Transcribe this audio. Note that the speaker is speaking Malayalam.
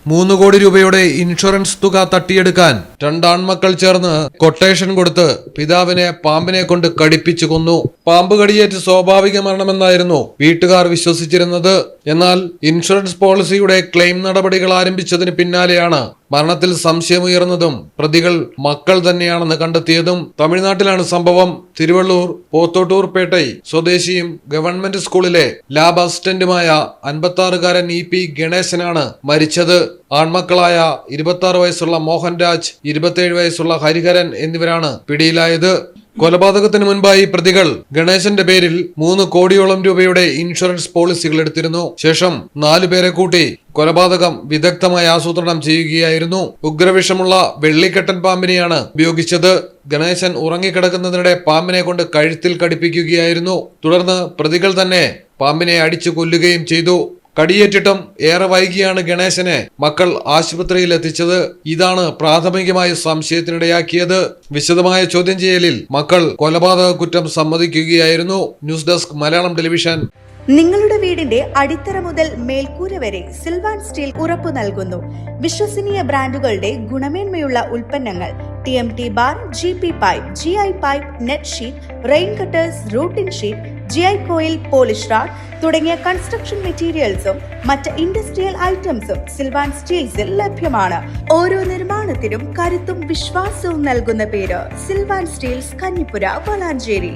3 കോടി രൂപയുടെ ഇൻഷുറൻസ് തുക തട്ടിയെടുക്കാൻ 2 ആൺമക്കൾ ചേർന്ന് കൊട്ടേഷൻ കൊടുത്ത് പിതാവിനെ പാമ്പിനെ കൊണ്ട് കടിപ്പിച്ചു കൊന്നു. പാമ്പ് കടിയേറ്റ് സ്വാഭാവിക മരണമെന്നായിരുന്നു വീട്ടുകാർ വിശ്വസിച്ചിരുന്നത്. എന്നാൽ ഇൻഷുറൻസ് പോളിസിയുടെ ക്ലെയിം നടപടികൾ ആരംഭിച്ചതിന് പിന്നാലെയാണ് മരണത്തിൽ സംശയമുയർന്നതും പ്രതികൾ മക്കൾ തന്നെയാണെന്ന് കണ്ടെത്തിയതും. തമിഴ്നാട്ടിലാണ് സംഭവം. തിരുവള്ളൂർ പോത്തോട്ടൂർപേട്ടൈ സ്വദേശിയും ഗവൺമെന്റ് സ്കൂളിലെ ലാബ് അസിസ്റ്റന്റുമായ 56-കാരൻ EP ഗണേശനാണ് മരിച്ചത്. ആൺമക്കളായ 26 വയസ്സുള്ള മോഹൻരാജ്, 27 വയസ്സുള്ള ഹരിഹരൻ എന്നിവരാണ് പിടിയിലായത്. കൊലപാതകത്തിന് മുൻപായി പ്രതികൾ ഗണേശന്റെ പേരിൽ 3 കോടിയോളം രൂപയുടെ ഇൻഷുറൻസ് പോളിസികൾ എടുത്തിരുന്നു. ശേഷം 4 പേരെ കൂട്ടി കൊലപാതകം വിദഗ്ധമായി ആസൂത്രണം ചെയ്യുകയായിരുന്നു. ഉഗ്രവിഷമുള്ള വെള്ളിക്കെട്ടൻ പാമ്പിനെയാണ് ഉപയോഗിച്ചത്. ഗണേശൻ ഉറങ്ങിക്കിടക്കുന്നതിനിടെ പാമ്പിനെ കൊണ്ട് കഴുത്തിൽ കടിപ്പിക്കുകയായിരുന്നു. തുടർന്ന് പ്രതികൾ തന്നെ പാമ്പിനെ അടിച്ചു കൊല്ലുകയും ചെയ്തു. കടിയേറ്റിട്ടും ഏറെ വൈകിയാണ് ഗണേശനെ മക്കൾ ആശുപത്രിയിൽ എത്തിച്ചത്. ഇതാണ് പ്രാഥമികമായി സംശയത്തിനിടയാക്കിയത്. വിശദമായ ചോദ്യം ചെയ്യലിൽ മക്കൾ കൊലപാതക കുറ്റം സമ്മതിക്കുകയായിരുന്നു. News desk Malayalam television. നിങ്ങളുടെ വീടിന്റെ അടിത്തറ മുതൽ മേൽക്കൂര വരെ സിൽവാൻ സ്റ്റീൽ ഉറപ്പു നൽകുന്നു. വിശ്വസനീയ ബ്രാൻഡുകളുടെ ഗുണമേന്മയുള്ള ഉൽപ്പന്നങ്ങൾ TMT bar, GP pipe, GI pipe, net sheet, rain cutters, routine sheet, GI coil, polish RAD തുടങ്ങിയ കൺസ്ട്രക്ഷൻ മെറ്റീരിയൽസും മറ്റ് ഇൻഡസ്ട്രിയൽ ഐറ്റംസും സിൽവാൻ സ്റ്റീൽസിൽ ലഭ്യമാണ്. ഓരോ നിർമ്മാണത്തിനും കരുത്തും വിശ്വാസവും നൽകുന്ന പേര് സിൽവാൻ സ്റ്റീൽസ്, കഞ്ഞിപ്പുര, വളാഞ്ചേരി.